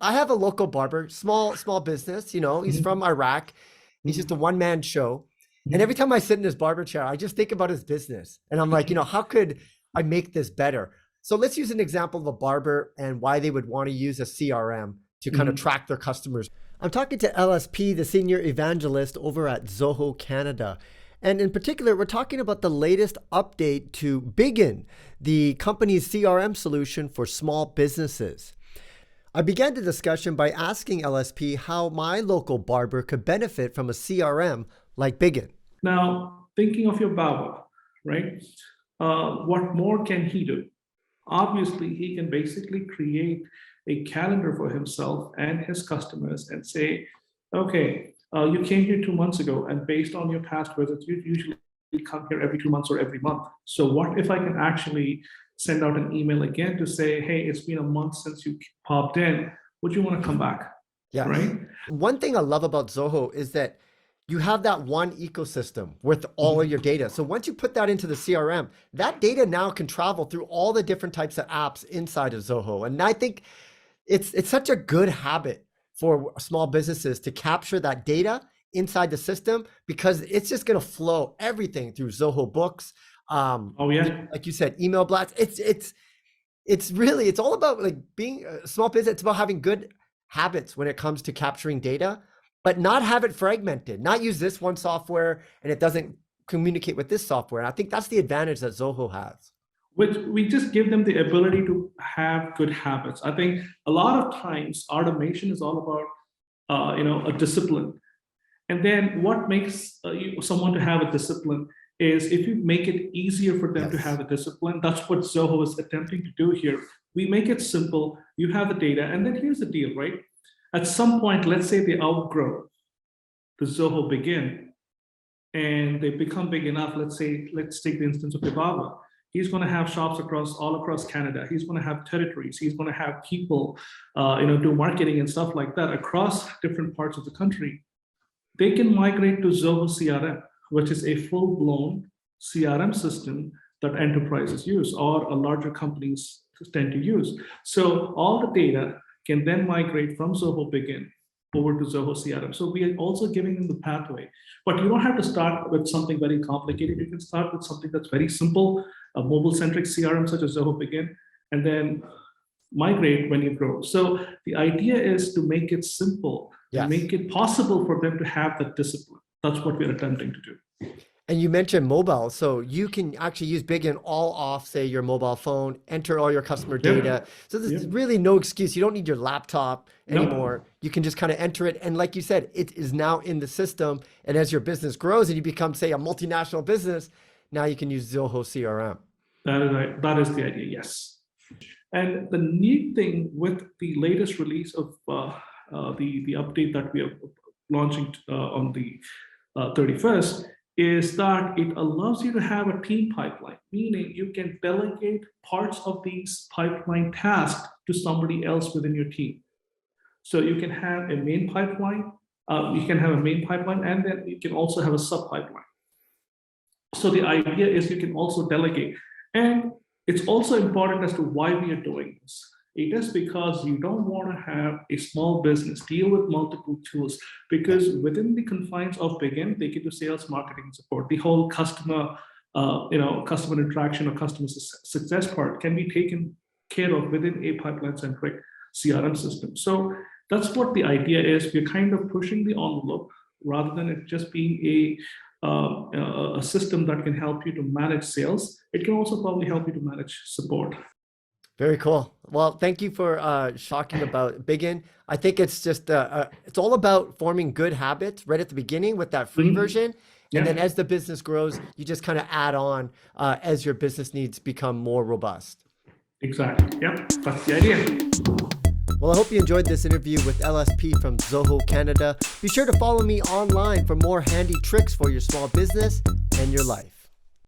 I have a local barber, small business, he's Mhm, from Iraq. He's just a mhm, one-man show. And every mhm, time I sit in his barber chair, I just think about his business. And I'm like, mhm, how could I make this better? So let's use an example of a barber and why they would want to use a CRM to kind of mhm. track their customers. I'm talking to LSP, the senior evangelist over at Zoho Canada. And in particular, we're talking about the latest update to Bigin, the company's CRM solution for small businesses. I began the discussion by asking LSP how my local barber could benefit from a CRM like Bigin. Now, thinking of your barber, right? What more can he do? Obviously, he can basically create a calendar for himself and his customers and say, okay, you came here 2 months ago, and based on your past visits, you usually come here every 2 months or every month. So, what if I can actually send out an email again to say, hey, it's been a month since you popped in. Would you want to come back? Yes. Right? One thing I love about Zoho is that you have that one ecosystem with all of your Mhm. data. So once you put that into the CRM, that data now can travel through all the different types of apps inside of Zoho. And I think it's such a good habit for small businesses to capture that data inside the system because it's just going to flow everything through Zoho Books. Oh, yeah. Like you said, email blasts. It's all about like being a small business. It's about having good habits when it comes to capturing data, but not have it fragmented, not use this one software and it doesn't communicate with this software. And I think that's the advantage that Zoho has. Which we just give them the ability to have good habits. I think a lot of times automation is all about a discipline. And then what makes someone to have a discipline is if you make it easier for them to Yes. have a discipline. That's what Zoho is attempting to do here. We make it simple. You have the data, and then here's the deal, right? At some point, let's say they outgrow the Zoho Begin, and they become big enough. Let's take the instance of Ibaba. He's going to have shops all across Canada. He's going to have territories. He's going to have people, do marketing and stuff like that across different parts of the country. They can migrate to Zoho CRM, which is a full-blown CRM system that enterprises use or larger companies tend to use. So all the data can then migrate from Zoho Begin over to Zoho CRM. So we are also giving them the pathway. But you don't have to start with something very complicated. You can start with something that's very simple, a mobile-centric CRM such as Zoho Begin, and then migrate when you grow. So the idea is to make it simple and Yes. make it possible for them to have that discipline. That's what we're attempting to do. And you mentioned mobile. So you can actually use Bigin all off, say, your mobile phone, enter all your customer data. Yep. So there's Yep. really no excuse. You don't need your laptop No. anymore. You can just kind of enter it. And like you said, it is now in the system. And as your business grows and you become, say, a multinational business, now you can use Zoho CRM. That is right. That is the idea. Yes. And the neat thing with the latest release of the update that we are launching on the 31st is that it allows you to have a team pipeline, meaning you can delegate parts of these pipeline tasks to somebody else within your team. So you can have a main pipeline, and then you can also have a sub pipeline. So the idea is you can also delegate. And it's also important as to why we are doing this. It is because you don't want to have a small business deal with multiple tools, because within the confines of Begin, they can do sales, marketing, and support. The whole customer interaction or customer success part can be taken care of within a pipeline-centric CRM system. So that's what the idea is. We're kind of pushing the envelope rather than it just being a system that can help you to manage sales. It can also probably help you to manage support. Very cool. Well, thank you for talking about Bigin. I think it's just it's all about forming good habits right at the beginning with that free Mhm. version, and then Yeah, as the business grows, you just kind of add on as your business needs become more robust. exactly. Yep, that's the idea. Well, I hope you enjoyed this interview with LSP from Zoho Canada. Be sure to follow me online for more handy tricks for your small business and your life.